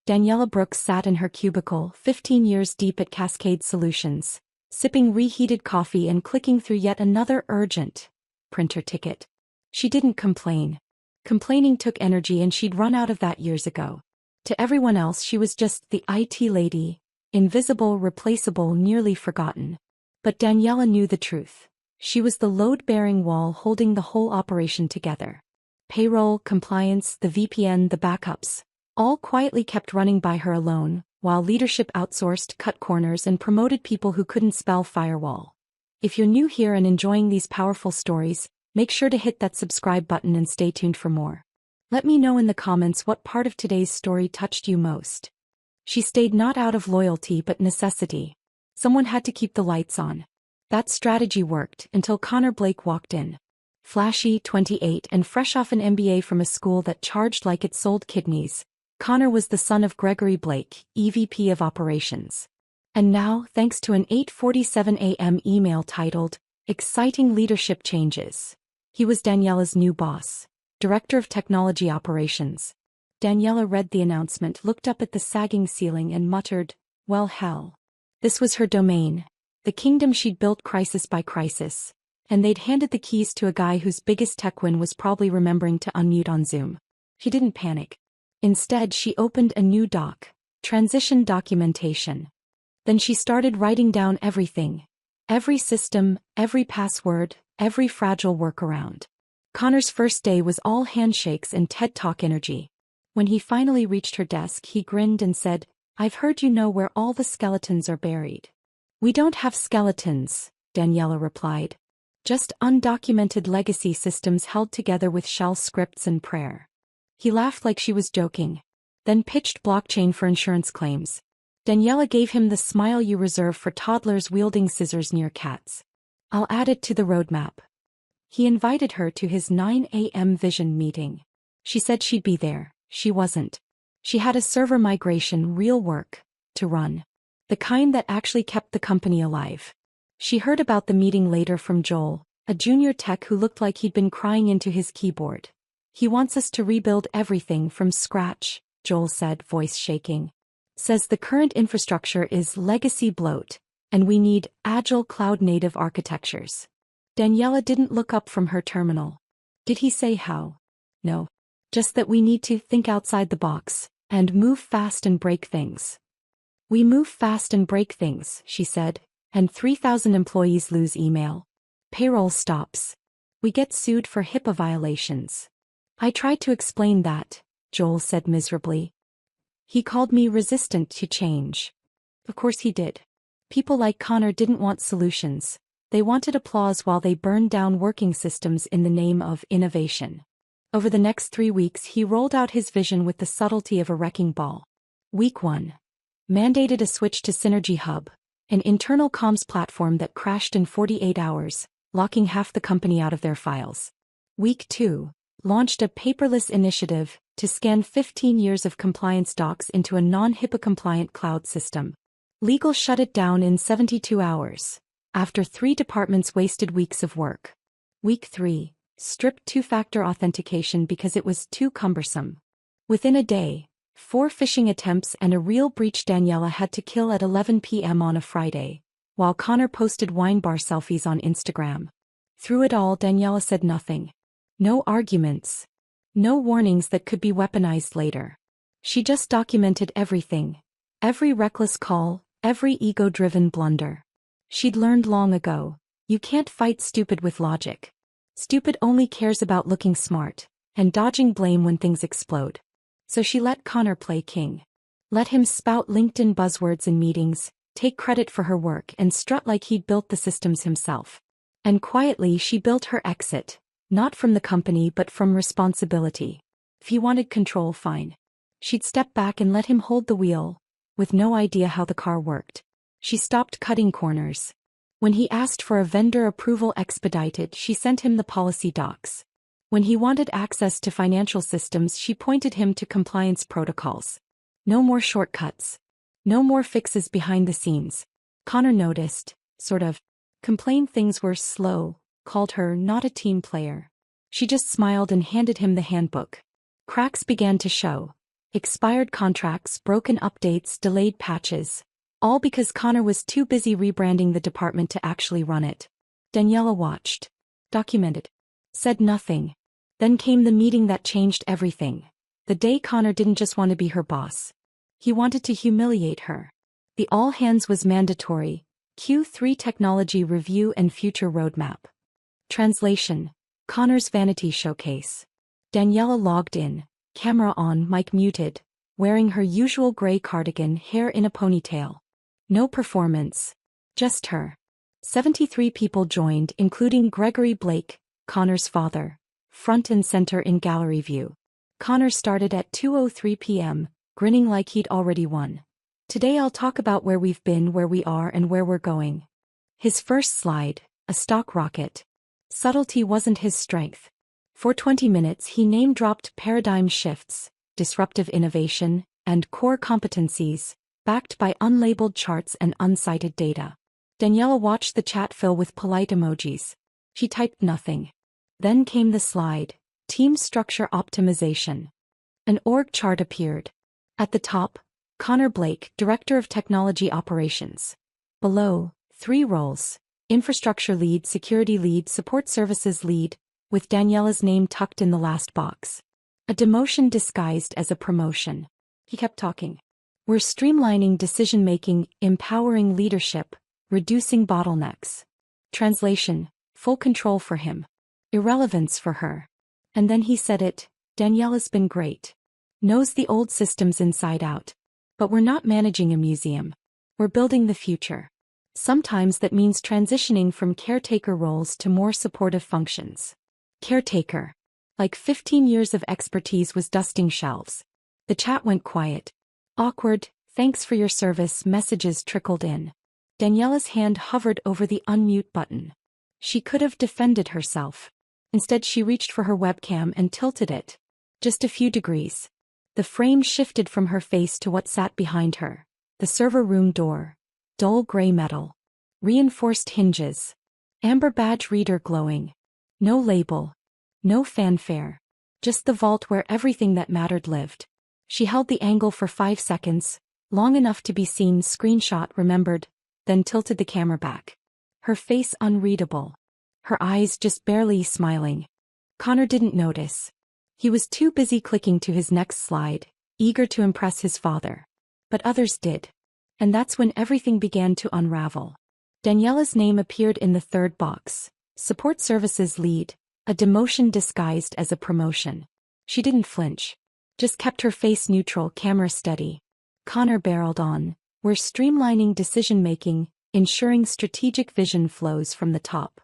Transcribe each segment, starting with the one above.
Daniela Brooks sat in her cubicle, 15 years deep at Cascade Solutions, sipping reheated coffee and clicking through yet another urgent printer ticket. She didn't complain. Complaining took energy and she'd run out of that years ago. To everyone else she was just the IT lady, invisible, replaceable, nearly forgotten. But Daniela knew the truth. She was the load-bearing wall holding the whole operation together. Payroll, compliance, the VPN, the backups, all quietly kept running by her alone, while leadership outsourced, cut corners, and promoted people who couldn't spell firewall. If you're new here and enjoying these powerful stories, make sure to hit that subscribe button and stay tuned for more. Let me know in the comments what part of today's story touched you most. She stayed not out of loyalty but necessity. Someone had to keep the lights on. That strategy worked until Connor Blake walked in. Flashy, 28, and fresh off an MBA from a school that charged like it sold kidneys, Connor was the son of Gregory Blake, EVP of Operations. And now, thanks to an 8:47 a.m. email titled, "Exciting Leadership Changes," he was Daniela's new boss, Director of Technology Operations. Daniela read the announcement, looked up at the sagging ceiling and muttered, "Well, hell." This was her domain, the kingdom she'd built crisis by crisis, and they'd handed the keys to a guy whose biggest tech win was probably remembering to unmute on Zoom. She didn't panic. Instead, she opened a new doc, transition documentation. Then she started writing down everything. Every system, every password, every fragile workaround. Connor's first day was all handshakes and TED Talk energy. When he finally reached her desk, he grinned and said, "I've heard you know where all the skeletons are buried." "We don't have skeletons," Daniela replied. "Just undocumented legacy systems held together with shell scripts and prayer." He laughed like she was joking, then pitched blockchain for insurance claims. Daniela gave him the smile you reserve for toddlers wielding scissors near cats. "I'll add it to the roadmap." He invited her to his 9 a.m. vision meeting. She said she'd be there. She wasn't. She had a server migration, real work, to run. The kind that actually kept the company alive. She heard about the meeting later from Joel, a junior tech who looked like he'd been crying into his keyboard. "He wants us to rebuild everything from scratch," Joel said, voice shaking. "Says the current infrastructure is legacy bloat, and we need agile cloud-native architectures." Daniela didn't look up from her terminal. Did he say how? No. Just that we need to think outside the box, and move fast and break things. "We move fast and break things," she said, "and 3,000 employees lose email. Payroll stops. We get sued for HIPAA violations." "I tried to explain that," Joel said miserably. "He called me resistant to change." Of course he did. People like Connor didn't want solutions. They wanted applause while they burned down working systems in the name of innovation. Over the next 3 weeks he rolled out his vision with the subtlety of a wrecking ball. Week 1. Mandated a switch to Synergy Hub, an internal comms platform that crashed in 48 hours, locking half the company out of their files. Week 2. Launched a paperless initiative to scan 15 years of compliance docs into a non-HIPAA compliant cloud system. Legal shut it down in 72 hours, after 3 departments wasted weeks of work. Week 3. Stripped two-factor authentication because it was too cumbersome. Within a day, 4 phishing attempts and a real breach Daniela had to kill at 11 p.m. on a Friday, while Connor posted wine bar selfies on Instagram. Through it all, Daniela said nothing. No arguments. No warnings that could be weaponized later. She just documented everything. Every reckless call, every ego-driven blunder. She'd learned long ago, you can't fight stupid with logic. Stupid only cares about looking smart, and dodging blame when things explode. So she let Connor play king. Let him spout LinkedIn buzzwords in meetings, take credit for her work and strut like he'd built the systems himself. And quietly she built her exit. Not from the company but from responsibility. If he wanted control, fine. She'd step back and let him hold the wheel, with no idea how the car worked. She stopped cutting corners. When he asked for a vendor approval expedited, she sent him the policy docs. When he wanted access to financial systems, she pointed him to compliance protocols. No more shortcuts. No more fixes behind the scenes. Connor noticed, sort of, complained things were slow, called her not a team player. She just smiled and handed him the handbook. Cracks began to show. Expired contracts, broken updates, delayed patches. All because Connor was too busy rebranding the department to actually run it. Daniela watched. Documented. Said nothing. Then came the meeting that changed everything. The day Connor didn't just want to be her boss. He wanted to humiliate her. The all hands was mandatory. Q3 technology review and future roadmap. Translation. Connor's vanity showcase. Daniela logged in, camera on, mic muted, wearing her usual gray cardigan, hair in a ponytail. No performance. Just her. 73 people joined, including Gregory Blake, Connor's father, front and center in gallery view. Connor started at 2:03 p.m., grinning like he'd already won. Today I'll talk about where we've been, where we are, and where we're going. His first slide, a stock rocket. Subtlety wasn't his strength. For 20 minutes he name-dropped paradigm shifts, disruptive innovation, and core competencies, backed by unlabeled charts and uncited data. Daniela watched the chat fill with polite emojis. She typed nothing. Then came the slide, team structure optimization. An org chart appeared. At the top, Connor Blake, Director of Technology Operations. Below, 3 roles: Infrastructure Lead, Security Lead, Support Services Lead, with Daniela's name tucked in the last box. A demotion disguised as a promotion. He kept talking. We're streamlining decision-making, empowering leadership, reducing bottlenecks. Translation: full control for him. Irrelevance for her. And then he said it, Daniela's been great. Knows the old systems inside out. But we're not managing a museum. We're building the future. Sometimes that means transitioning from caretaker roles to more supportive functions. Caretaker. Like 15 years of expertise was dusting shelves. The chat went quiet. Awkward, thanks for your service messages trickled in. Daniela's hand hovered over the unmute button. She could have defended herself. Instead she reached for her webcam and tilted it. Just a few degrees. The frame shifted from her face to what sat behind her. The server room door. Dull gray metal. Reinforced hinges. Amber badge reader glowing. No label. No fanfare. Just the vault where everything that mattered lived. She held the angle for 5 seconds, long enough to be seen, screenshot, remembered, then tilted the camera back. Her face unreadable. Her eyes just barely smiling. Connor didn't notice. He was too busy clicking to his next slide, eager to impress his father. But others did. And that's when everything began to unravel. Daniela's name appeared in the 3rd box. Support Services Lead, a demotion disguised as a promotion. She didn't flinch. Just kept her face neutral, camera steady. Connor barreled on. We're streamlining decision-making, ensuring strategic vision flows from the top.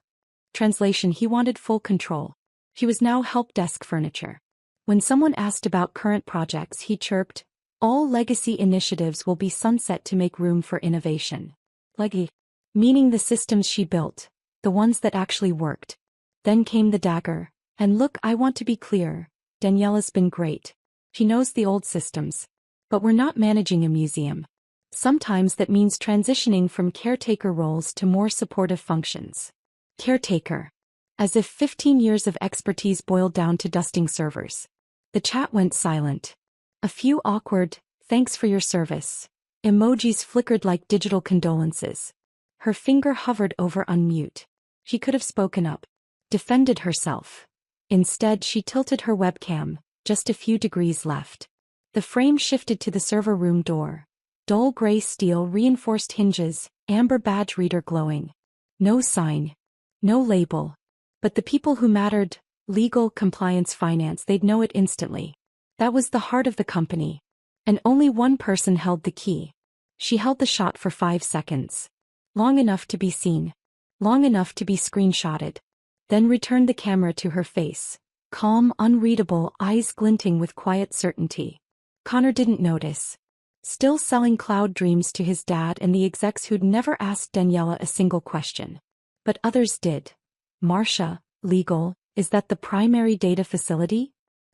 Translation: he wanted full control. He was now help desk furniture. When someone asked about current projects, he chirped, all legacy initiatives will be sunset to make room for innovation. Legacy. Meaning the systems she built, the ones that actually worked. Then came the dagger. And look, I want to be clear. Daniela's been great. She knows the old systems. But we're not managing a museum. Sometimes that means transitioning from caretaker roles to more supportive functions. Caretaker. As if 15 years of expertise boiled down to dusting servers. The chat went silent. A few awkward, thanks for your service. Emojis flickered like digital condolences. Her finger hovered over unmute. She could have spoken up. Defended herself. Instead she tilted her webcam, just a few degrees left. The frame shifted to the server room door. Dull gray steel, reinforced hinges, amber badge reader glowing. No sign. No label. But the people who mattered, legal, compliance, finance, they'd know it instantly. That was the heart of the company. And only one person held the key. She held the shot for 5 seconds. Long enough to be seen. Long enough to be screenshotted. Then returned the camera to her face. Calm, unreadable, eyes glinting with quiet certainty. Connor didn't notice. Still selling cloud dreams to his dad and the execs who'd never asked Daniela a single question. But others did. Marcia, legal, is that the primary data facility?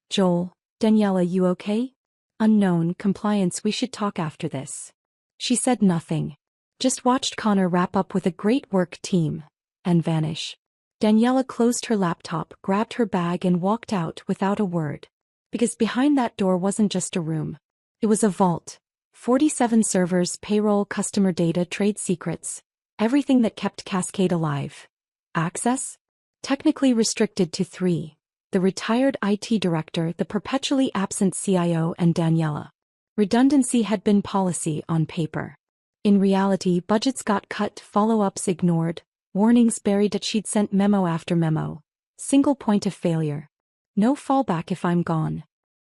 Joel, Daniela, you okay? Unknown, compliance, we should talk after this. She said nothing. Just watched Connor wrap up with a great work team. And vanish. Daniela closed her laptop, grabbed her bag and walked out without a word. Because behind that door wasn't just a room. It was a vault. 47 servers, payroll, customer data, trade secrets. Everything that kept Cascade alive. Access? Technically restricted to 3. The retired IT director, the perpetually absent CIO, and Daniela. Redundancy had been policy on paper. In reality, budgets got cut, follow-ups ignored, warnings buried that she'd sent memo after memo. Single point of failure. No fallback if I'm gone.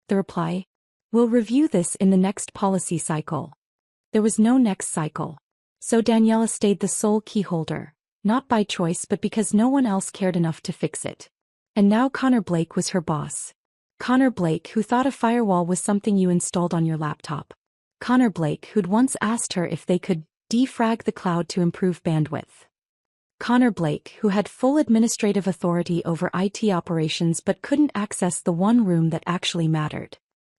The reply? We'll review this in the next policy cycle. There was no next cycle. So Daniela stayed the sole keyholder, not by choice but because no one else cared enough to fix it. And now Connor Blake was her boss. Connor Blake, who thought a firewall was something you installed on your laptop. Connor Blake, who'd once asked her if they could defrag the cloud to improve bandwidth. Connor Blake, who had full administrative authority over IT operations but couldn't access the one room that actually mattered.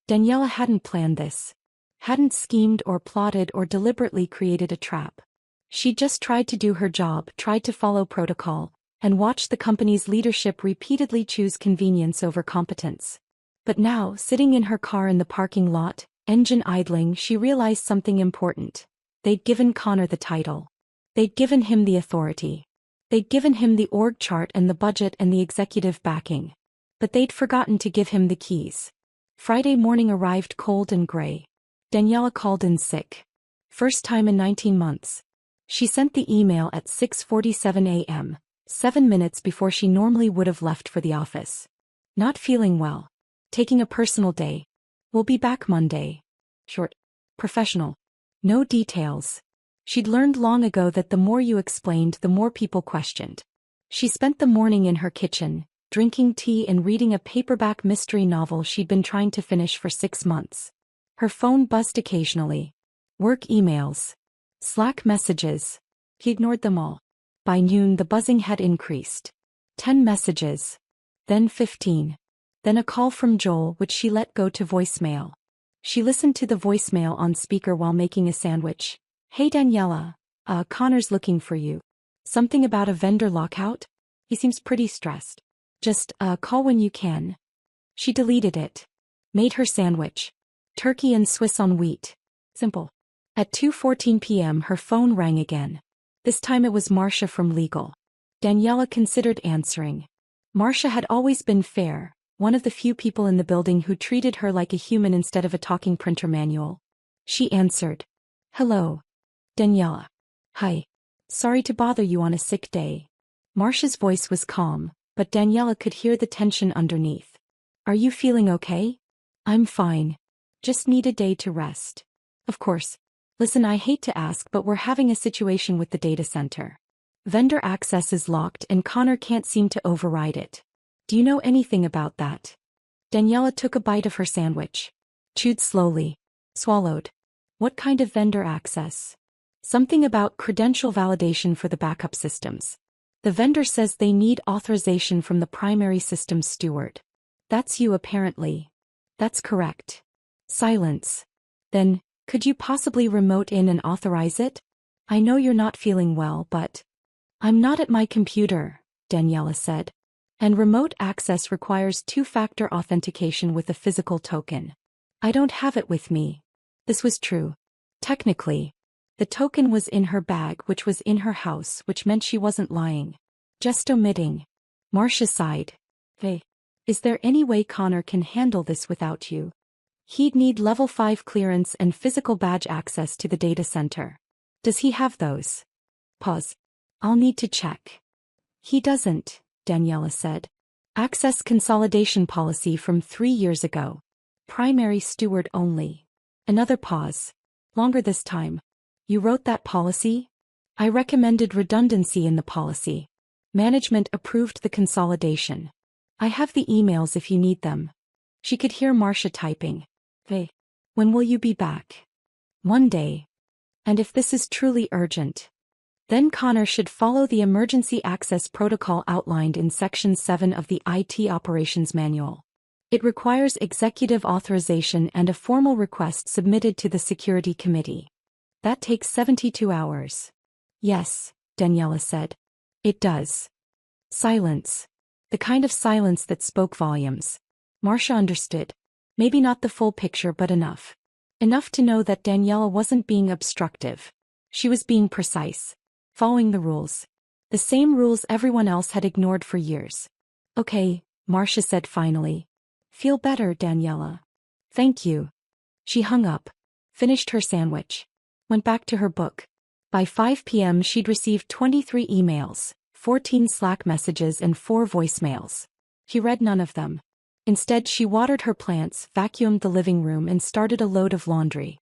Daniela hadn't planned this. Hadn't schemed or plotted or deliberately created a trap. She just tried to do her job, tried to follow protocol, and watched the company's leadership repeatedly choose convenience over competence. But now, sitting in her car in the parking lot, engine idling, she realized something important. They'd given Connor the title. They'd given him the authority. They'd given him the org chart and the budget and the executive backing. But they'd forgotten to give him the keys. Friday morning arrived cold and gray. Daniela called in sick. First time in 19 months. She sent the email at 6:47 a.m., 7 minutes before she normally would have left for the office. Not feeling well. Taking a personal day. We'll be back Monday. Short. Professional. No details. She'd learned long ago that the more you explained, the more people questioned. She spent the morning in her kitchen, drinking tea and reading a paperback mystery novel she'd been trying to finish for 6 months. Her phone buzzed occasionally. Work emails. Slack messages. He ignored them all. By noon the buzzing had increased. 10 messages. Then 15. Then a call from Joel which she let go to voicemail. She listened to the voicemail on speaker while making a sandwich. Hey Daniela, Connor's looking for you. Something about a vendor lockout? He seems pretty stressed. Just, call when you can. She deleted it. Made her sandwich. Turkey and Swiss on wheat. Simple. At 2:14 p.m. her phone rang again. This time it was Marcia from legal. Daniela considered answering. Marcia had always been fair, one of the few people in the building who treated her like a human instead of a talking printer manual. She answered. Hello. Daniela. Hi. Sorry to bother you on a sick day. Marcia's voice was calm, but Daniela could hear the tension underneath. Are you feeling okay? I'm fine. Just need a day to rest. Of course. Listen, I hate to ask, but we're having a situation with the data center. Vendor access is locked and Connor can't seem to override it. Do you know anything about that? Daniela took a bite of her sandwich. Chewed slowly. Swallowed. What kind of vendor access? Something about credential validation for the backup systems. The vendor says they need authorization from the primary systems steward. That's you apparently. That's correct. Silence. Then, could you possibly remote in and authorize it? I know you're not feeling well, but... I'm not at my computer, Daniela said. And remote access requires two-factor authentication with a physical token. I don't have it with me. This was true. Technically. The token was in her bag, which was in her house, which meant she wasn't lying. Just omitting. Marcia sighed. Hey. Is there any way Connor can handle this without you? He'd need level 5 clearance and physical badge access to the data center. Does he have those? Pause. I'll need to check. He doesn't, Daniela said. Access consolidation policy from 3 years ago. Primary steward only. Another pause. Longer this time. You wrote that policy? I recommended redundancy in the policy. Management approved the consolidation. I have the emails if you need them. She could hear Marcia typing. Hey. When will you be back? One day. And if this is truly urgent, then Connor should follow the emergency access protocol outlined in Section 7 of the IT Operations Manual. It requires executive authorization and a formal request submitted to the Security Committee. That takes 72 hours. Yes, Daniela said. It does. Silence. The kind of silence that spoke volumes. Marcia understood. Maybe not the full picture but enough. Enough to know that Daniela wasn't being obstructive. She was being precise. Following the rules. The same rules everyone else had ignored for years. Okay, Marcia said finally. Feel better, Daniela. Thank you. She hung up. Finished her sandwich. Went back to her book. By 5 p.m. she'd received 23 emails, 14 Slack messages and 4 voicemails. He read none of them. Instead, she watered her plants, vacuumed the living room and started a load of laundry.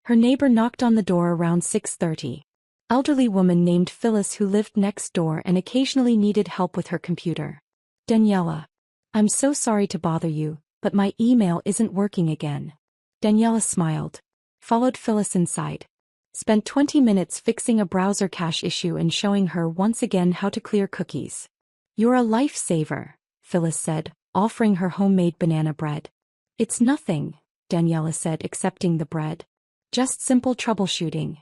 Her neighbor knocked on the door around 6:30. Elderly woman named Phyllis who lived next door and occasionally needed help with her computer. Daniela. I'm so sorry to bother you, but my email isn't working again. Daniela smiled. Followed Phyllis inside. Spent 20 minutes fixing a browser cache issue and showing her once again how to clear cookies. You're a lifesaver, Phyllis said, offering her homemade banana bread. It's nothing, Daniela said, accepting the bread. Just simple troubleshooting.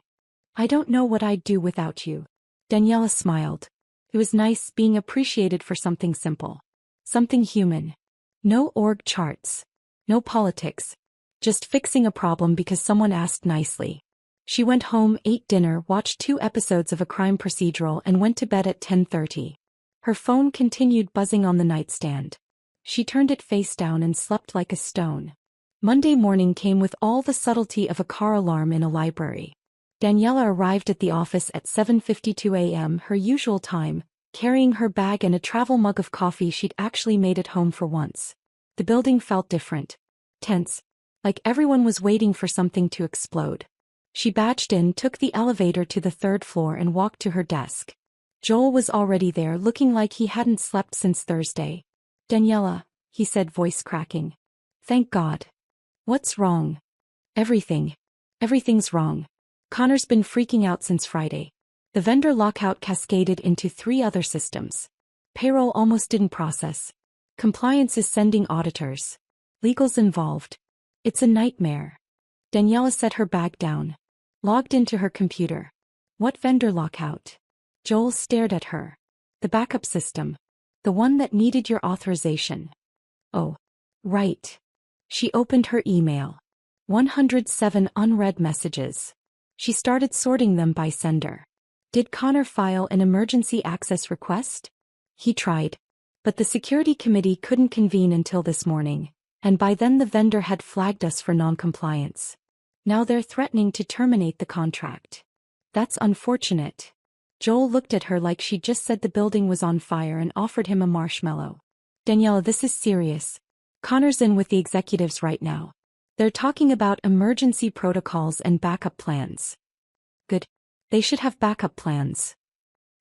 I don't know what I'd do without you. Daniela smiled. It was nice being appreciated for something simple. Something human. No org charts. No politics. Just fixing a problem because someone asked nicely. She went home, ate dinner, watched 2 episodes of a crime procedural and went to bed at 10:30. Her phone continued buzzing on the nightstand. She turned it face down and slept like a stone. Monday morning came with all the subtlety of a car alarm in a library. Daniela arrived at the office at 7:52 a.m., her usual time, carrying her bag and a travel mug of coffee she'd actually made at home for once. The building felt different. Tense. Like everyone was waiting for something to explode. She badged in, took the elevator to the 3rd floor and walked to her desk. Joel was already there, looking like he hadn't slept since Thursday. Daniela, he said, voice cracking. Thank God. What's wrong? Everything. Everything's wrong. Connor's been freaking out since Friday. The vendor lockout cascaded into 3 other systems. Payroll almost didn't process. Compliance is sending auditors. Legal's involved. It's a nightmare. Daniela set her bag down. Logged into her computer. What vendor lockout? Joel stared at her. The backup system. The one that needed your authorization. Oh. Right. She opened her email. 107 unread messages. She started sorting them by sender. Did Connor file an emergency access request? He tried. But the security committee couldn't convene until this morning, and by then the vendor had flagged us for non-compliance. Now they're threatening to terminate the contract. That's unfortunate. Joel looked at her like she just said the building was on fire and offered him a marshmallow. Daniela, this is serious. Connor's in with the executives right now. They're talking about emergency protocols and backup plans. Good. They should have backup plans.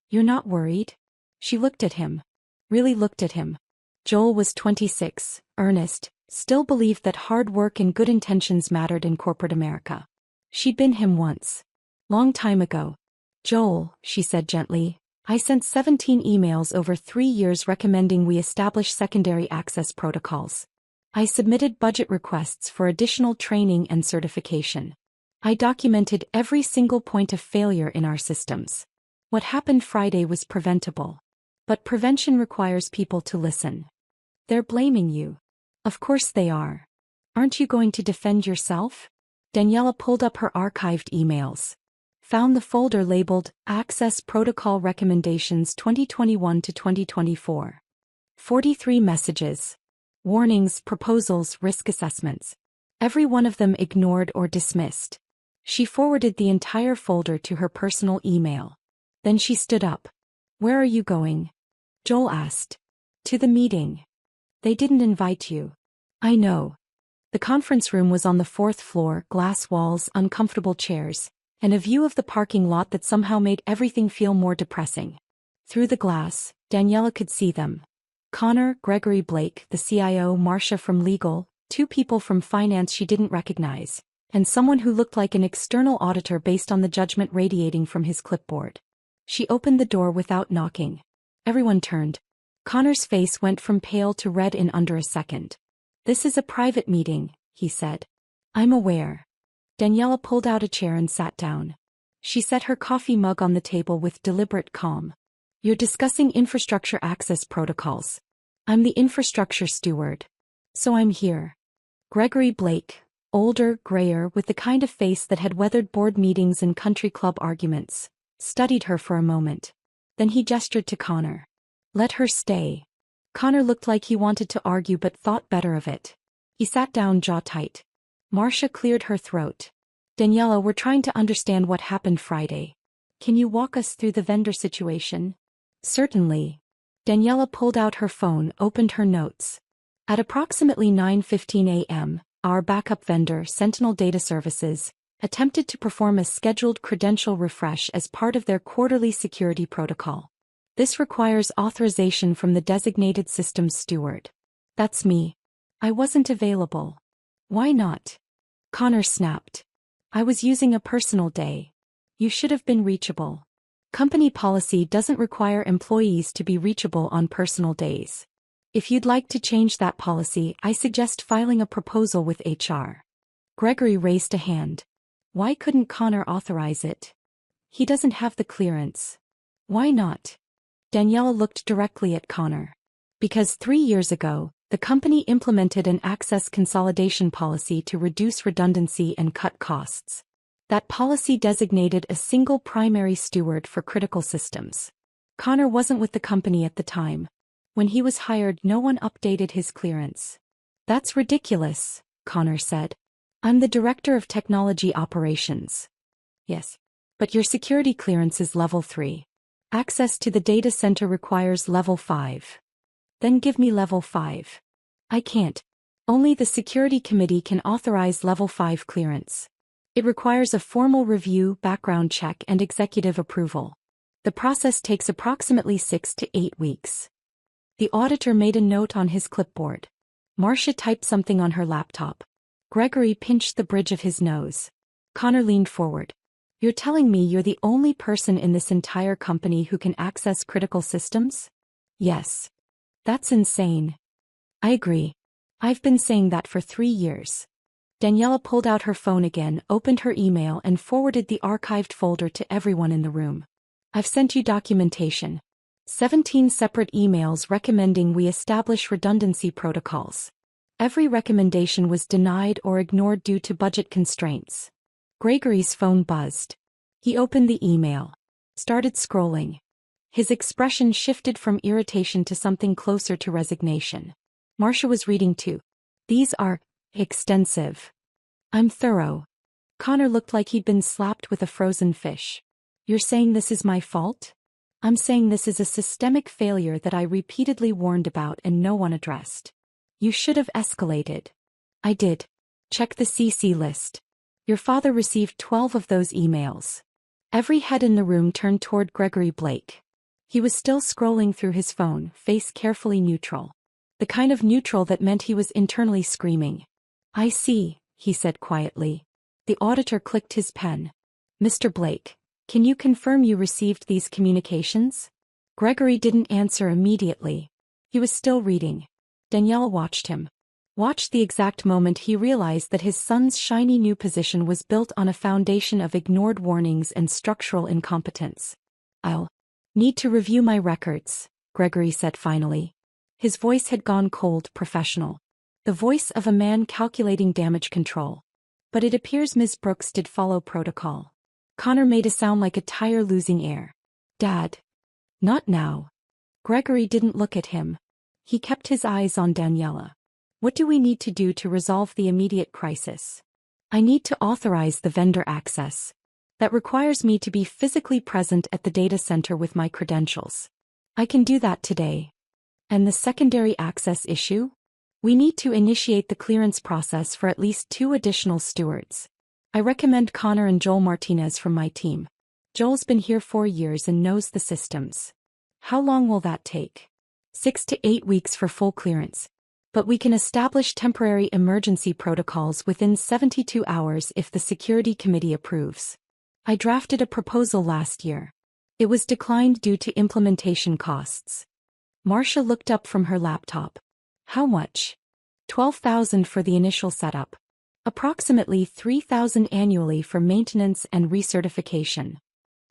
You're not worried? She looked at him. Really looked at him. Joel was 26, earnest, still believed that hard work and good intentions mattered in corporate America. She'd been him once. Long time ago. Joel, she said gently, I sent 17 emails over 3 years recommending we establish secondary access protocols. I submitted budget requests for additional training and certification. I documented every single point of failure in our systems. What happened Friday was preventable. But prevention requires people to listen. They're blaming you. Of course they are. Aren't you going to defend yourself? Daniela pulled up her archived emails. Found the folder labeled Access Protocol Recommendations 2021 to 2024. 43 messages. Warnings, proposals, risk assessments. Every one of them ignored or dismissed. She forwarded the entire folder to her personal email. Then she stood up. Where are you going? Joel asked. To the meeting. They didn't invite you. I know. The conference room was on the 4th floor, glass walls, uncomfortable chairs, and a view of the parking lot that somehow made everything feel more depressing. Through the glass, Daniela could see them. Connor, Gregory Blake, the CIO, Marcia from legal, 2 people from finance she didn't recognize, and someone who looked like an external auditor based on the judgment radiating from his clipboard. She opened the door without knocking. Everyone turned. Connor's face went from pale to red in under a second. This is a private meeting, he said. I'm aware. Daniela pulled out a chair and sat down. She set her coffee mug on the table with deliberate calm. You're discussing infrastructure access protocols. I'm the infrastructure steward. So I'm here. Gregory Blake, older, grayer, with the kind of face that had weathered board meetings and country club arguments, studied her for a moment. Then he gestured to Connor. Let her stay. Connor looked like he wanted to argue but thought better of it. He sat down, jaw tight. Marcia cleared her throat. Daniela, we're trying to understand what happened Friday. Can you walk us through the vendor situation? Certainly. Daniela pulled out her phone, opened her notes. At approximately 9:15 a.m., our backup vendor, Sentinel Data Services, attempted to perform a scheduled credential refresh as part of their quarterly security protocol. This requires authorization from the designated systems steward. That's me. I wasn't available. Why not? Connor snapped. I was using a personal day. You should have been reachable. Company policy doesn't require employees to be reachable on personal days. If you'd like to change that policy, I suggest filing a proposal with HR. Gregory raised a hand. Why couldn't Connor authorize it? He doesn't have the clearance. Why not? Daniela looked directly at Connor. Because 3 years ago, the company implemented an access consolidation policy to reduce redundancy and cut costs. That policy designated a single primary steward for critical systems. Connor wasn't with the company at the time. When he was hired, no one updated his clearance. That's ridiculous, Connor said. I'm the director of technology operations. Yes. But your security clearance is level 3. Access to the data center requires level 5. Then give me level 5. I can't. Only the security committee can authorize level 5 clearance. It requires a formal review, background check, and executive approval. The process takes approximately 6 to 8 weeks. The auditor made a note on his clipboard. Marcia typed something on her laptop. Gregory pinched the bridge of his nose. Connor leaned forward. You're telling me you're the only person in this entire company who can access critical systems? Yes. That's insane. I agree. I've been saying that for 3 years. Daniela pulled out her phone again, opened her email, and forwarded the archived folder to everyone in the room. I've sent you documentation. 17 separate emails recommending we establish redundancy protocols. Every recommendation was denied or ignored due to budget constraints. Gregory's phone buzzed. He opened the email. Started scrolling. His expression shifted from irritation to something closer to resignation. Marcia was reading too. These are extensive. I'm thorough. Connor looked like he'd been slapped with a frozen fish. You're saying this is my fault? I'm saying this is a systemic failure that I repeatedly warned about and no one addressed. You should have escalated. I did. Check the CC list. Your father received 12 of those emails. Every head in the room turned toward Gregory Blake. He was still scrolling through his phone, face carefully neutral. The kind of neutral that meant he was internally screaming. I see, he said quietly. The auditor clicked his pen. Mr. Blake, can you confirm you received these communications? Gregory didn't answer immediately. He was still reading. Danielle watched him. Watched the exact moment he realized that his son's shiny new position was built on a foundation of ignored warnings and structural incompetence. I'll need to review my records, Gregory said finally. His voice had gone cold, professional. The voice of a man calculating damage control. But it appears Ms. Brooks did follow protocol. Connor made a sound like a tire losing air. Dad. Not now. Gregory didn't look at him. He kept his eyes on Daniela. What do we need to do to resolve the immediate crisis? I need to authorize the vendor access. That requires me to be physically present at the data center with my credentials. I can do that today. And the secondary access issue? We need to initiate the clearance process for at least 2 additional stewards. I recommend Connor and Joel Martinez from my team. Joel's been here 4 years and knows the systems. How long will that take? 6 to 8 weeks for full clearance. But we can establish temporary emergency protocols within 72 hours if the security committee approves. I drafted a proposal last year. It was declined due to implementation costs. Marcia looked up from her laptop. How much? $12,000 for the initial setup. Approximately $3,000 annually for maintenance and recertification.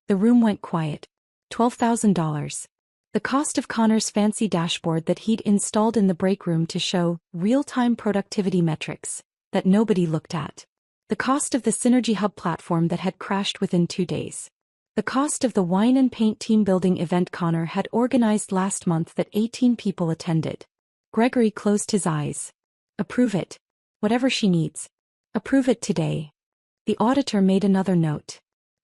The room went quiet. $12,000. The cost of Connor's fancy dashboard that he'd installed in the break room to show real-time productivity metrics. that nobody looked at. The cost of the Synergy Hub platform that had crashed within 2 days. The cost of the wine and paint team building event Connor had organized last month that 18 people attended. Gregory closed his eyes. Approve it. Whatever she needs. Approve it today. The auditor made another note.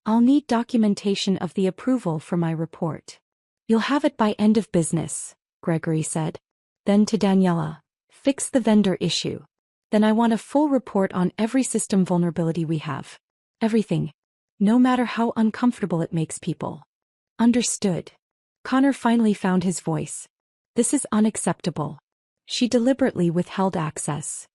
I'll need documentation of the approval for my report. You'll have it by end of business, Gregory said. Then to Daniela. Fix the vendor issue. Then I want a full report on every system vulnerability we have. Everything. No matter how uncomfortable it makes people. Understood. Connor finally found his voice. This is unacceptable. She deliberately withheld access.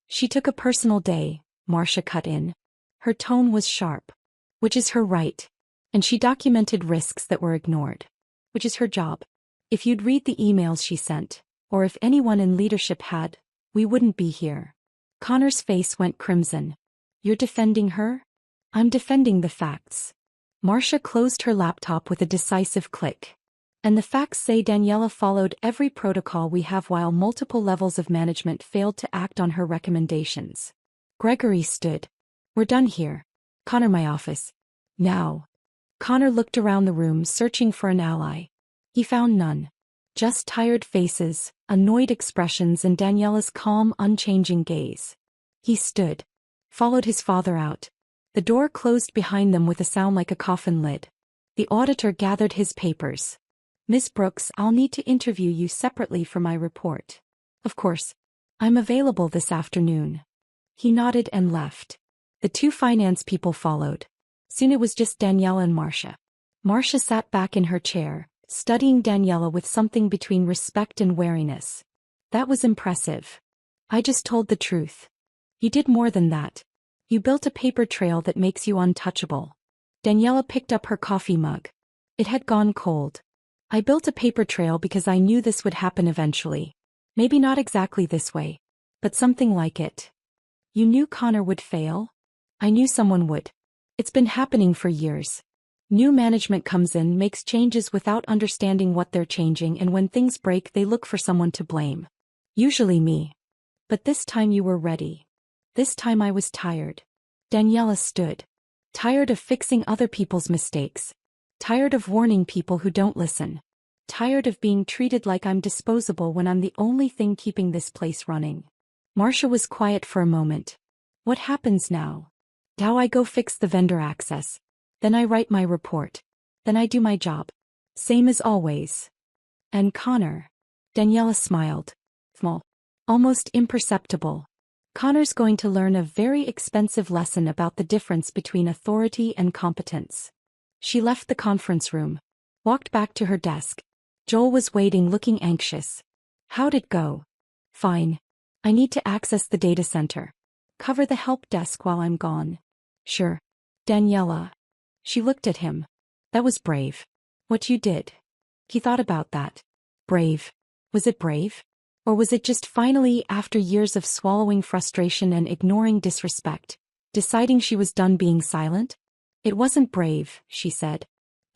She took a personal day, Marcia cut in. Her tone was sharp. Which is her right. And she documented risks that were ignored. Which is her job. If you'd read the emails she sent, or if anyone in leadership had, we wouldn't be here. Connor's face went crimson. You're defending her? I'm defending the facts. Marcia closed her laptop with a decisive click. And the facts say Daniela followed every protocol we have while multiple levels of management failed to act on her recommendations. Gregory stood. We're done here. Connor, my office. Now. Connor looked around the room searching for an ally. He found none. Just tired faces, annoyed expressions and Daniela's calm, unchanging gaze. He stood. Followed his father out. The door closed behind them with a sound like a coffin lid. The auditor gathered his papers. Ms. Brooks, I'll need to interview you separately for my report. Of course. I'm available this afternoon. He nodded and left. The two finance people followed. Soon it was just Daniela and Marcia. Marcia sat back in her chair, studying Daniela with something between respect and wariness. That was impressive. I just told the truth. You did more than that. You built a paper trail that makes you untouchable. Daniela picked up her coffee mug. It had gone cold. I built a paper trail because I knew this would happen eventually. Maybe not exactly this way, but something like it. You knew Connor would fail? I knew someone would. It's been happening for years. New management comes in, makes changes without understanding what they're changing, and when things break they look for someone to blame. Usually me. But this time you were ready. This time I was tired. Daniela stood. Tired of fixing other people's mistakes. Tired of warning people who don't listen. Tired of being treated like I'm disposable when I'm the only thing keeping this place running. Marcia was quiet for a moment. What happens now? Now I go fix the vendor access. Then I write my report. Then I do my job. Same as always. And Connor. Daniela smiled. Small. Almost imperceptible. Connor's going to learn a very expensive lesson about the difference between authority and competence. She left the conference room. Walked back to her desk. Joel was waiting, looking anxious. How'd it go? Fine. I need to access the data center. Cover the help desk while I'm gone. Sure. Daniela. She looked at him. That was brave. What you did. He thought about that. Brave. Was it brave? Or was it just finally, after years of swallowing frustration and ignoring disrespect, deciding she was done being silent? It wasn't brave, she said.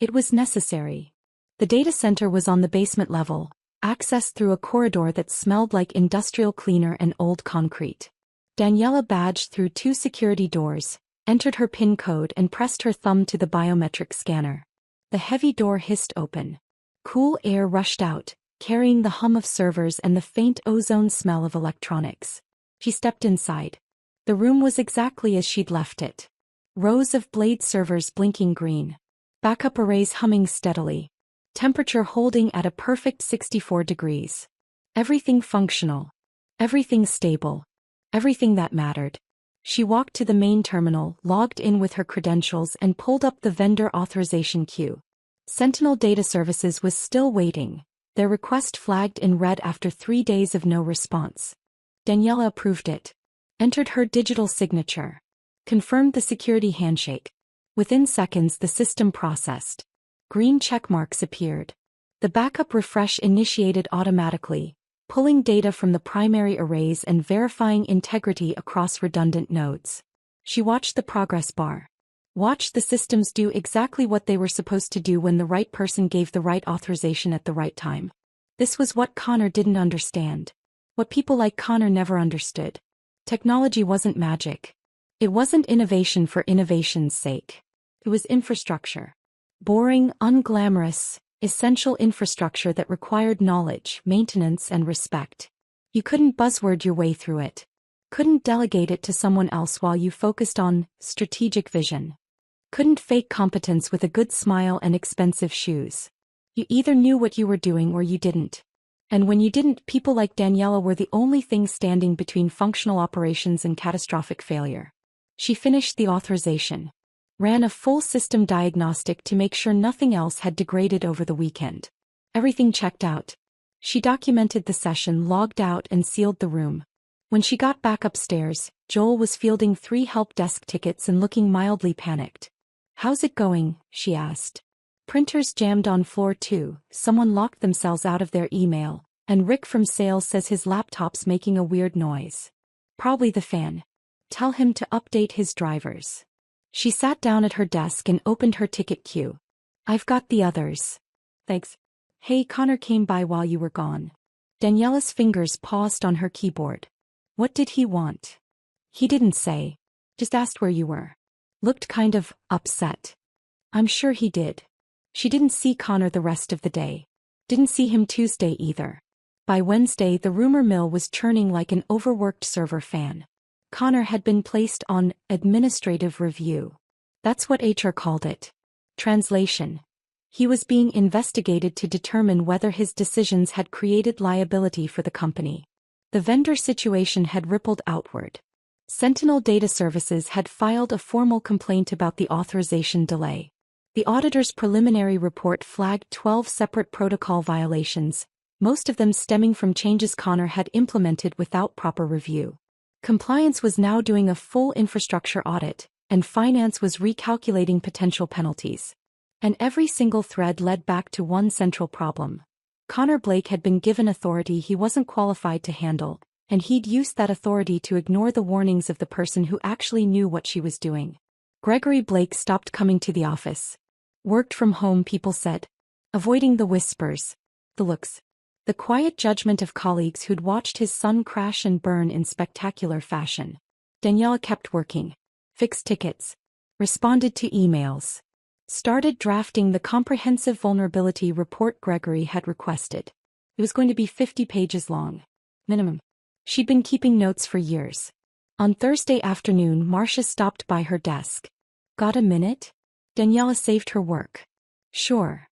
It was necessary. The data center was on the basement level, accessed through a corridor that smelled like industrial cleaner and old concrete. Daniela badged through 2 security doors, entered her PIN code and pressed her thumb to the biometric scanner. The heavy door hissed open. Cool air rushed out, carrying the hum of servers and the faint ozone smell of electronics. She stepped inside. The room was exactly as she'd left it. Rows of blade servers blinking green. Backup arrays humming steadily. Temperature holding at a perfect 64 degrees. Everything functional. Everything stable. Everything that mattered. She walked to the main terminal, logged in with her credentials and pulled up the vendor authorization queue. Sentinel Data Services was still waiting, their request flagged in red after 3 days of no response. Daniela approved it. Entered her digital signature. Confirmed the security handshake. Within seconds the system processed. Green checkmarks appeared. The backup refresh initiated automatically, pulling data from the primary arrays and verifying integrity across redundant nodes. She watched the progress bar. Watched the systems do exactly what they were supposed to do when the right person gave the right authorization at the right time. This was what Connor didn't understand. What people like Connor never understood. Technology wasn't magic. It wasn't innovation for innovation's sake. It was infrastructure. Boring, unglamorous, essential infrastructure that required knowledge, maintenance, and respect. You couldn't buzzword your way through it. Couldn't delegate it to someone else while you focused on strategic vision. Couldn't fake competence with a good smile and expensive shoes. You either knew what you were doing or you didn't. And when you didn't, people like Daniela were the only thing standing between functional operations and catastrophic failure. She finished the authorization. Ran a full system diagnostic to make sure nothing else had degraded over the weekend. Everything checked out. She documented the session, logged out, and sealed the room. When she got back upstairs, Joel was fielding 3 help desk tickets and looking mildly panicked. "How's it going?" she asked. "Printers jammed on floor 2, someone locked themselves out of their email, and Rick from sales says his laptop's making a weird noise. Probably the fan. Tell him to update his drivers." She sat down at her desk and opened her ticket queue. "I've got the others. Thanks. Hey, Connor came by while you were gone." Daniela's fingers paused on her keyboard. "What did he want?" "He didn't say. Just asked where you were. Looked kind of upset." "I'm sure he did." She didn't see Connor the rest of the day. Didn't see him Tuesday either. By Wednesday, the rumor mill was churning like an overworked server fan. Connor had been placed on administrative review. That's what HR called it. Translation. He was being investigated to determine whether his decisions had created liability for the company. The vendor situation had rippled outward. Sentinel Data Services had filed a formal complaint about the authorization delay. The auditor's preliminary report flagged 12 separate protocol violations, most of them stemming from changes Connor had implemented without proper review. Compliance was now doing a full infrastructure audit, and finance was recalculating potential penalties. And every single thread led back to one central problem. Connor Blake had been given authority he wasn't qualified to handle, and he'd used that authority to ignore the warnings of the person who actually knew what she was doing. Gregory Blake stopped coming to the office. Worked from home, people said. Avoiding the whispers, the looks, the quiet judgment of colleagues who'd watched his son crash and burn in spectacular fashion. Daniela kept working. Fixed tickets. Responded to emails. Started drafting the comprehensive vulnerability report Gregory had requested. It was going to be 50 pages long. Minimum. She'd been keeping notes for years. On Thursday afternoon, Marcia stopped by her desk. "Got a minute?" Daniela saved her work. "Sure."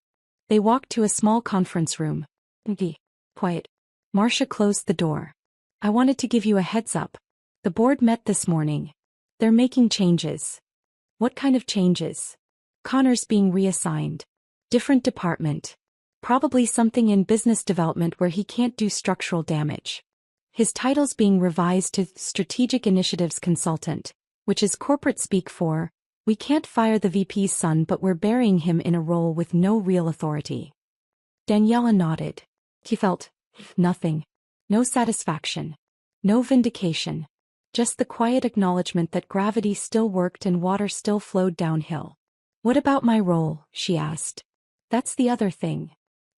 They walked to a small conference room. Quiet. Marcia closed the door. "I wanted to give you a heads up. The board met this morning. They're making changes." "What kind of changes?" "Connor's being reassigned. Different department. Probably something in business development where he can't do structural damage. His title's being revised to Strategic Initiatives Consultant, which is corporate speak for, we can't fire the VP's son but we're burying him in a role with no real authority." Daniela nodded. He felt nothing. No satisfaction. No vindication. Just the quiet acknowledgement that gravity still worked and water still flowed downhill. "What about my role?" she asked. "That's the other thing."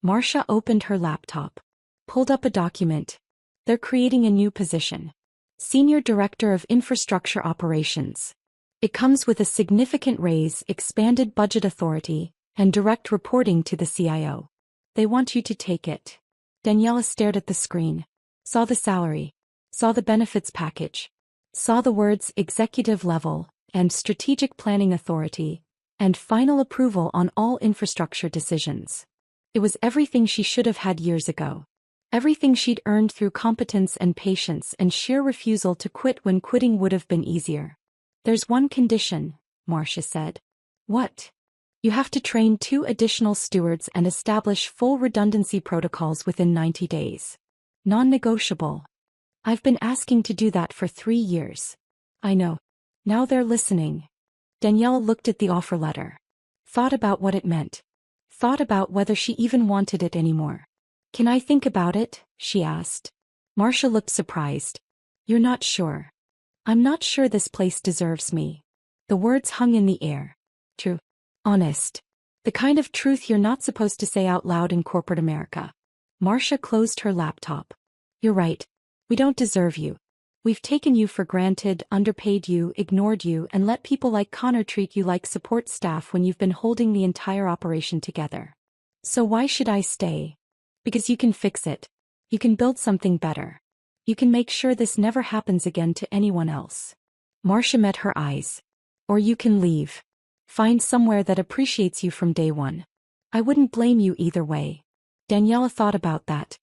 Marcia opened her laptop. Pulled up a document. They're creating a new position. Senior Director of Infrastructure Operations. It comes with a significant raise, expanded budget authority, and direct reporting to the CIO. They want you to take it. Daniela stared at the screen. Saw the salary. Saw the benefits package. Saw the words executive level and strategic planning authority and final approval on all infrastructure decisions. It was everything she should have had years ago. Everything she'd earned through competence and patience and sheer refusal to quit when quitting would have been easier. "There's one condition," Marcia said. "What?" "You have to train 2 additional stewards and establish full redundancy protocols within 90 days. Non-negotiable." "I've been asking to do that for 3 years." "I know. Now they're listening." Daniela looked at the offer letter. Thought about what it meant. Thought about whether she even wanted it anymore. "Can I think about it?" she asked. Marcia looked surprised. "You're not sure?" "I'm not sure this place deserves me." The words hung in the air. True. Honest. The kind of truth you're not supposed to say out loud in corporate America. Marcia closed her laptop. "You're right. We don't deserve you. We've taken you for granted, underpaid you, ignored you, and let people like Connor treat you like support staff when you've been holding the entire operation together. So why should I stay? Because you can fix it. You can build something better. You can make sure this never happens again to anyone else. Marcia met her eyes. Or you can leave. Find somewhere that appreciates you from day one. I wouldn't blame you either way. Daniela thought about that.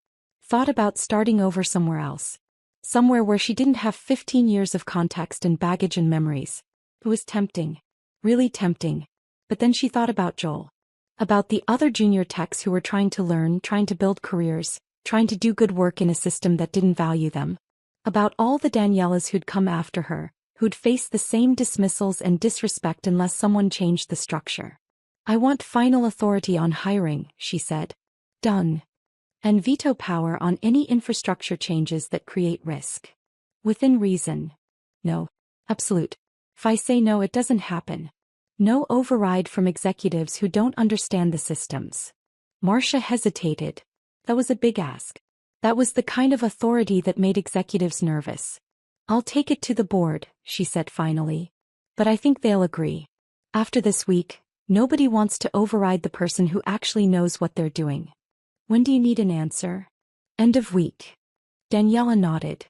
Thought about starting over somewhere else. Somewhere where she didn't have 15 years of context and baggage and memories. It was tempting. Really tempting. But then she thought about Joel. About the other junior techs who were trying to learn, trying to build careers, trying to do good work in a system that didn't value them. About all the Danielas who'd come after her, who'd face the same dismissals and disrespect unless someone changed the structure. I want final authority on hiring, she said. Done. And veto power on any infrastructure changes that create risk. Within reason. No. Absolute. If I say no, it doesn't happen. No override from executives who don't understand the systems. Marcia hesitated. That was a big ask. That was the kind of authority that made executives nervous. I'll take it to the board, she said finally. But I think they'll agree. After this week, nobody wants to override the person who actually knows what they're doing. When do you need an answer? End of week. Daniela nodded.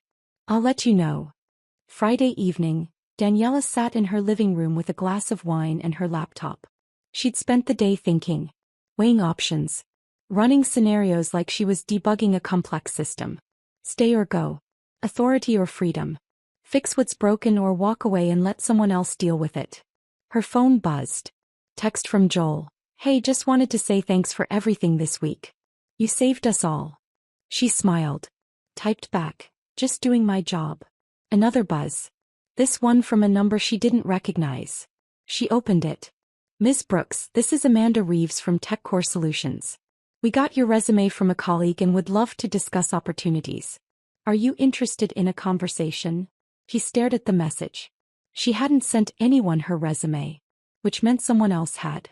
I'll let you know. Friday evening, Daniela sat in her living room with a glass of wine and her laptop. She'd spent the day thinking, weighing options, running scenarios like she was debugging a complex system. Stay or go. Authority or freedom. Fix what's broken or walk away and let someone else deal with it. Her phone buzzed. Text from Joel. Hey, just wanted to say thanks for everything this week. You saved us all. She smiled. Typed back. Just doing my job. Another buzz. This one from a number she didn't recognize. She opened it. Ms. Brooks, this is Amanda Reeves from TechCore Solutions. We got your resume from a colleague and would love to discuss opportunities. Are you interested in a conversation? He stared at the message. She hadn't sent anyone her resume, which meant someone else had.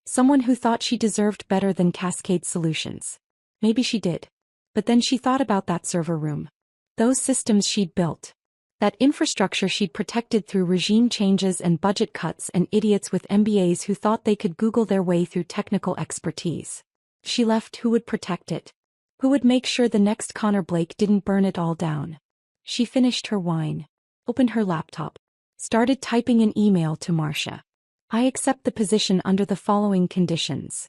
Someone who thought she deserved better than Cascade Solutions. Maybe she did. But then she thought about that server room. Those systems she'd built. That infrastructure she'd protected through regime changes and budget cuts and idiots with MBAs who thought they could Google their way through technical expertise. She left, who would protect it? Who would make sure the next Connor Blake didn't burn it all down? She finished her wine. Opened her laptop. Started typing an email to Marcia. I accept the position under the following conditions.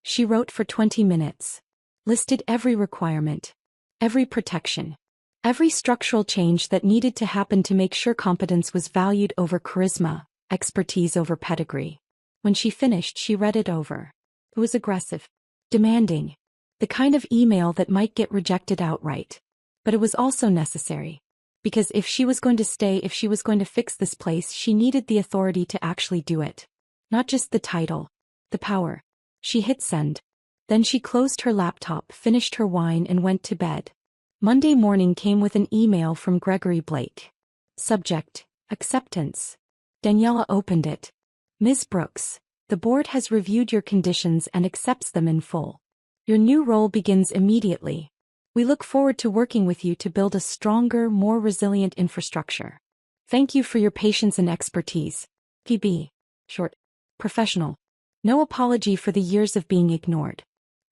She wrote for 20 minutes. Listed every requirement. Every protection. Every structural change that needed to happen to make sure competence was valued over charisma, expertise over pedigree. When she finished, she read it over. It was aggressive. Demanding. The kind of email that might get rejected outright. But it was also necessary. Because if she was going to stay, if she was going to fix this place, she needed the authority to actually do it. Not just the title. The power. She hit send. Then she closed her laptop, finished her wine and went to bed. Monday morning came with an email from Gregory Blake. Subject, acceptance. Daniela opened it. Ms. Brooks, the board has reviewed your conditions and accepts them in full. Your new role begins immediately. We look forward to working with you to build a stronger, more resilient infrastructure. Thank you for your patience and expertise. PB. Short. Professional. No apology for the years of being ignored.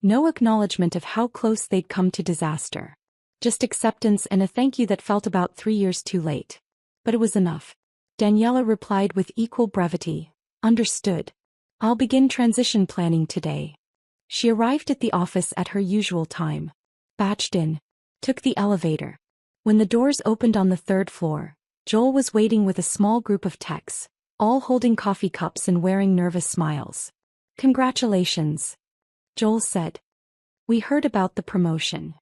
No acknowledgement of how close they'd come to disaster. Just acceptance and a thank you that felt about 3 years too late. But it was enough. Daniela replied with equal brevity. Understood. I'll begin transition planning today. She arrived at the office at her usual time. Batched in. Took the elevator. When the doors opened on the 3rd floor, Joel was waiting with a small group of techs, all holding coffee cups and wearing nervous smiles. Congratulations. Joel said. We heard about the promotion.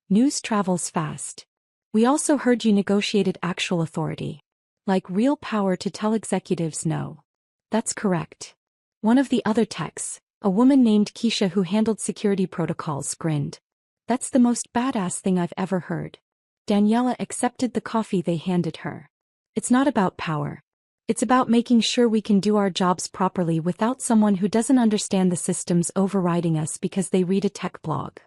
News travels fast. We also heard you negotiated actual authority. Like real power to tell executives no. That's correct. One of the other techs, a woman named Keisha who handled security protocols, grinned. That's the most badass thing I've ever heard. Daniela accepted the coffee they handed her. It's not about power. It's about making sure we can do our jobs properly without someone who doesn't understand the systems overriding us because they read a tech blog.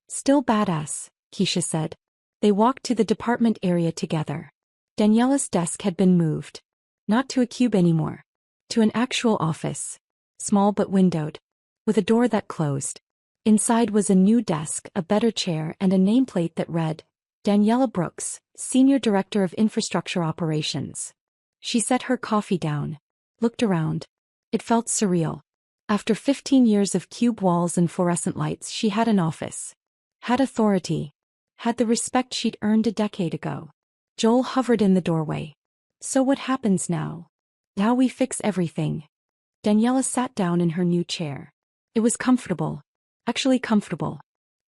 Still badass, Keisha said. They walked to the department area together. Daniela's desk had been moved. Not to a cube anymore. To an actual office. Small but windowed. With a door that closed. Inside was a new desk, a better chair, and a nameplate that read, Daniela Brooks, Senior Director of Infrastructure Operations. She set her coffee down. Looked around. It felt surreal. After 15 years of cube walls and fluorescent lights, she had an office. Had authority. Had the respect she'd earned a decade ago. Joel hovered in the doorway. So what happens now? Now we fix everything. Daniela sat down in her new chair. It was comfortable. Actually comfortable.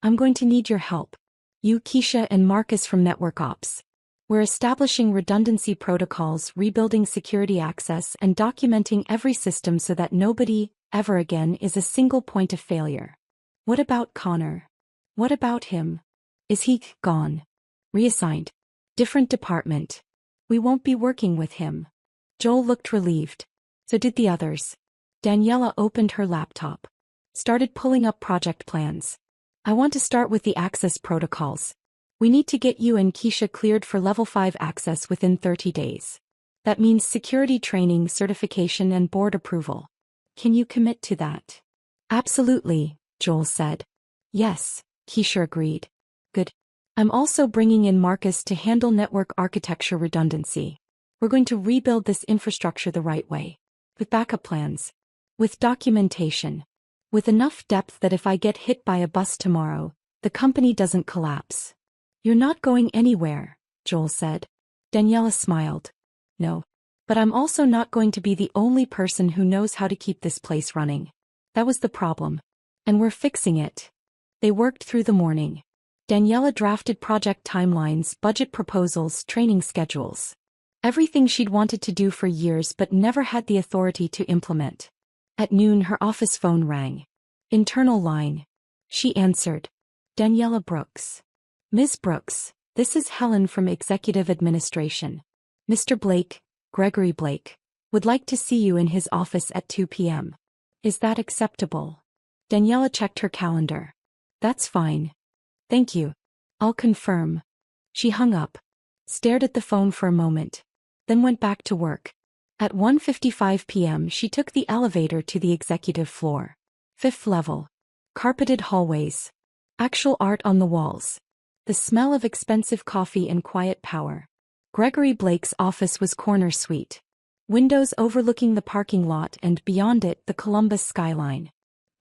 I'm going to need your help. You, Keisha, and Marcus from Network Ops. We're establishing redundancy protocols, rebuilding security access, and documenting every system so that nobody, ever again, is a single point of failure. What about Connor? What about him? Is he gone? Reassigned? Different department. We won't be working with him. Joel looked relieved. So did the others. Daniela opened her laptop. Started pulling up project plans. I want to start with the access protocols. We need to get you and Keisha cleared for level 5 access within 30 days. That means security training, certification, and board approval. Can you commit to that? Absolutely, Joel said. Yes, Keisha agreed. Good. I'm also bringing in Marcus to handle network architecture redundancy. We're going to rebuild this infrastructure the right way. With backup plans. With documentation. With enough depth that if I get hit by a bus tomorrow, the company doesn't collapse. You're not going anywhere, Joel said. Daniela smiled. No. But I'm also not going to be the only person who knows how to keep this place running. That was the problem. And we're fixing it. They worked through the morning. Daniela drafted project timelines, budget proposals, training schedules. Everything she'd wanted to do for years but never had the authority to implement. At noon her office phone rang. Internal line. She answered. Daniela Brooks. Ms. Brooks, this is Helen from Executive Administration. Mr. Blake, Gregory Blake, would like to see you in his office at 2 p.m. Is that acceptable? Daniela checked her calendar. That's fine. Thank you. I'll confirm. She hung up. Stared at the phone for a moment. Then went back to work. At 1:55 p.m. she took the elevator to the executive floor. 5th level. Carpeted hallways. Actual art on the walls. The smell of expensive coffee and quiet power. Gregory Blake's office was corner suite. Windows overlooking the parking lot and beyond it the Columbus skyline.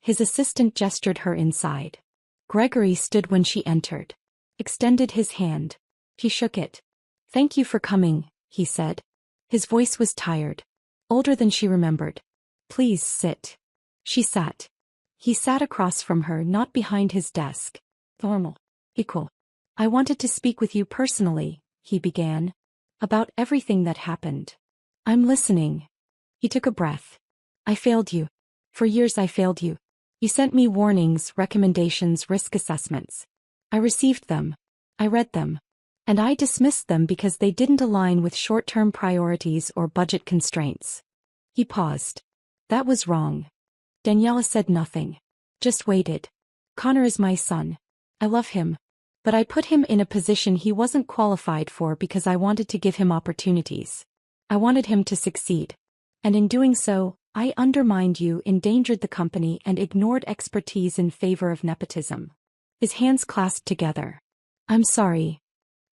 His assistant gestured her inside. Gregory stood when she entered. Extended his hand. She shook it. Thank you for coming, he said. His voice was tired. Older than she remembered. Please sit. She sat. He sat across from her, not behind his desk. Normal. Equal. I wanted to speak with you personally, he began. About everything that happened. I'm listening. He took a breath. I failed you. For years I failed you. You sent me warnings, recommendations, risk assessments. I received them. I read them. And I dismissed them because they didn't align with short-term priorities or budget constraints. He paused. That was wrong. Daniela said nothing. Just waited. Connor is my son. I love him. But I put him in a position he wasn't qualified for because I wanted to give him opportunities. I wanted him to succeed. And in doing so, I undermined you, endangered the company, and ignored expertise in favor of nepotism. His hands clasped together. I'm sorry.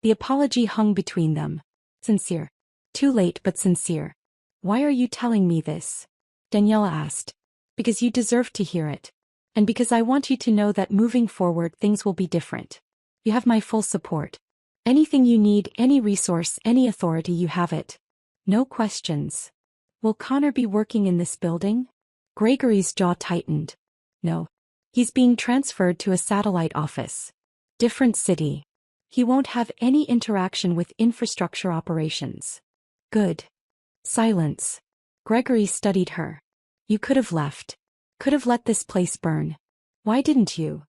The apology hung between them. Sincere. Too late but sincere. Why are you telling me this? Daniela asked. Because you deserve to hear it. And because I want you to know that moving forward things will be different. You have my full support. Anything you need, any resource, any authority, you have it. No questions. Will Connor be working in this building? Gregory's jaw tightened. No. He's being transferred to a satellite office. Different city. He won't have any interaction with infrastructure operations. Good. Silence. Gregory studied her. You could have left. Could have let this place burn. Why didn't you?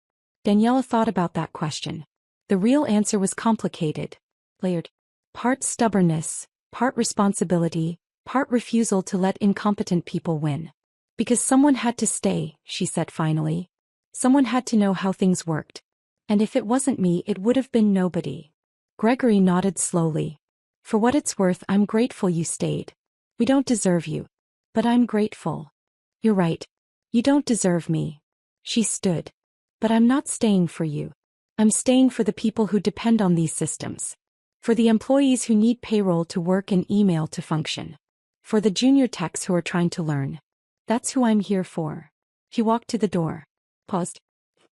Daniela thought about that question. The real answer was complicated. Layered. Part stubbornness, part responsibility, part refusal to let incompetent people win. Because someone had to stay, she said finally. Someone had to know how things worked. And if it wasn't me, it would have been nobody. Gregory nodded slowly. For what it's worth, I'm grateful you stayed. We don't deserve you. But I'm grateful. You're right. You don't deserve me. She stood. But I'm not staying for you. I'm staying for the people who depend on these systems. For the employees who need payroll to work and email to function. For the junior techs who are trying to learn. That's who I'm here for. He walked to the door. Paused.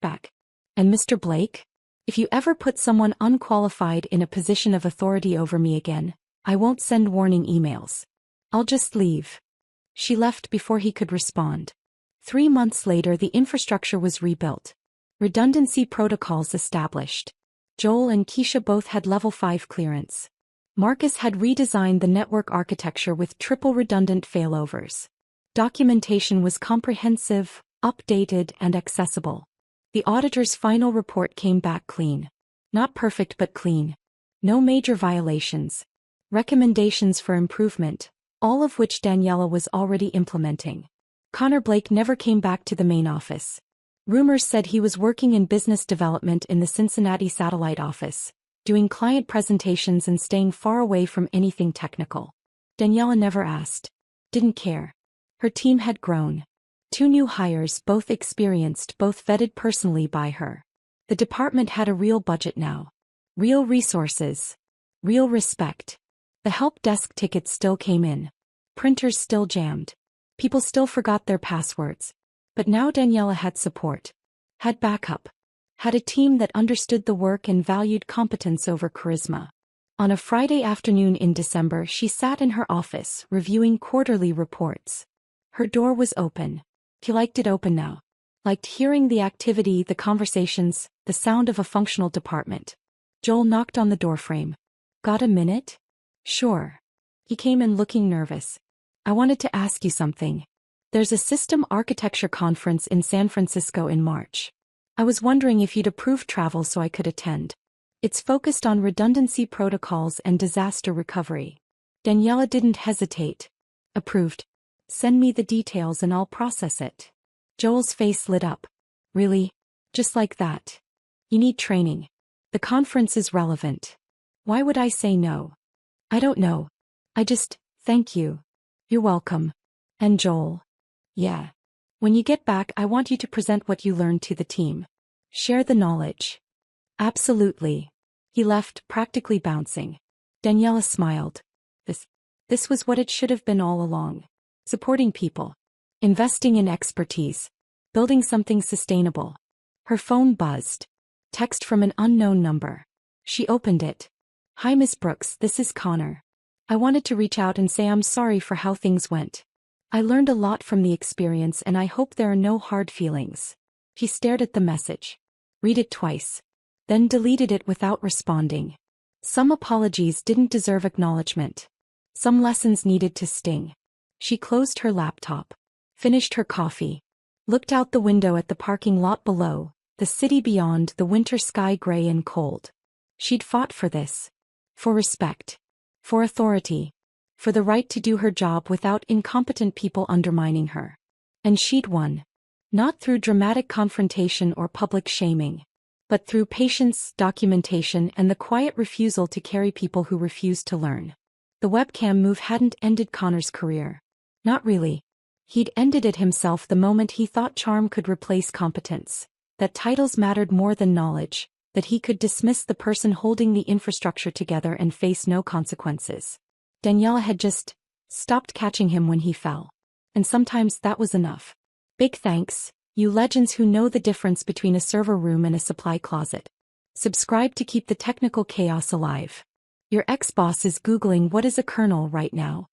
Back. And Mr. Blake? If you ever put someone unqualified in a position of authority over me again, I won't send warning emails. I'll just leave. She left before he could respond. 3 months later, the infrastructure was rebuilt. Redundancy protocols established. Joel and Keisha both had level 5 clearance. Marcus had redesigned the network architecture with triple redundant failovers. Documentation was comprehensive, updated, and accessible. The auditor's final report came back clean. Not perfect but clean. No major violations. Recommendations for improvement, all of which Daniela was already implementing. Connor Blake never came back to the main office. Rumors said he was working in business development in the Cincinnati satellite office, doing client presentations and staying far away from anything technical. Daniela never asked. Didn't care. Her team had grown. 2 new hires, both experienced, both vetted personally by her. The department had a real budget now. Real resources. Real respect. The help desk tickets still came in. Printers still jammed. People still forgot their passwords. But now Daniela had support. Had backup. Had a team that understood the work and valued competence over charisma. On a Friday afternoon in December, she sat in her office, reviewing quarterly reports. Her door was open. He liked it open now. Liked hearing the activity, the conversations, the sound of a functional department. Joel knocked on the doorframe. Got a minute? Sure. He came in looking nervous. I wanted to ask you something. There's a system architecture conference in San Francisco in March. I was wondering if you'd approve travel so I could attend. It's focused on redundancy protocols and disaster recovery. Daniela didn't hesitate. Approved. Send me the details and I'll process it. Joel's face lit up. Really? Just like that? You need training. The conference is relevant. Why would I say no? I don't know. Thank you. You're welcome. And Joel. Yeah. When you get back, I want you to present what you learned to the team. Share the knowledge. Absolutely. He left, practically bouncing. Daniela smiled. This was what it should have been all along. Supporting people. Investing in expertise. Building something sustainable. Her phone buzzed. Text from an unknown number. She opened it. Hi Miss Brooks, this is Connor. I wanted to reach out and say I'm sorry for how things went. I learned a lot from the experience and I hope there are no hard feelings. He stared at the message. Read it twice. Then deleted it without responding. Some apologies didn't deserve acknowledgement. Some lessons needed to sting. She closed her laptop. Finished her coffee. Looked out the window at the parking lot below, the city beyond, the winter sky gray and cold. She'd fought for this. For respect. For authority. For the right to do her job without incompetent people undermining her. And she'd won. Not through dramatic confrontation or public shaming. But through patience, documentation, and the quiet refusal to carry people who refused to learn. The webcam move hadn't ended Connor's career. Not really. He'd ended it himself the moment he thought charm could replace competence. That titles mattered more than knowledge. That he could dismiss the person holding the infrastructure together and face no consequences. Daniela had just stopped catching him when he fell. And sometimes that was enough. Big thanks, you legends who know the difference between a server room and a supply closet. Subscribe to keep the technical chaos alive. Your ex-boss is Googling what is a kernel right now.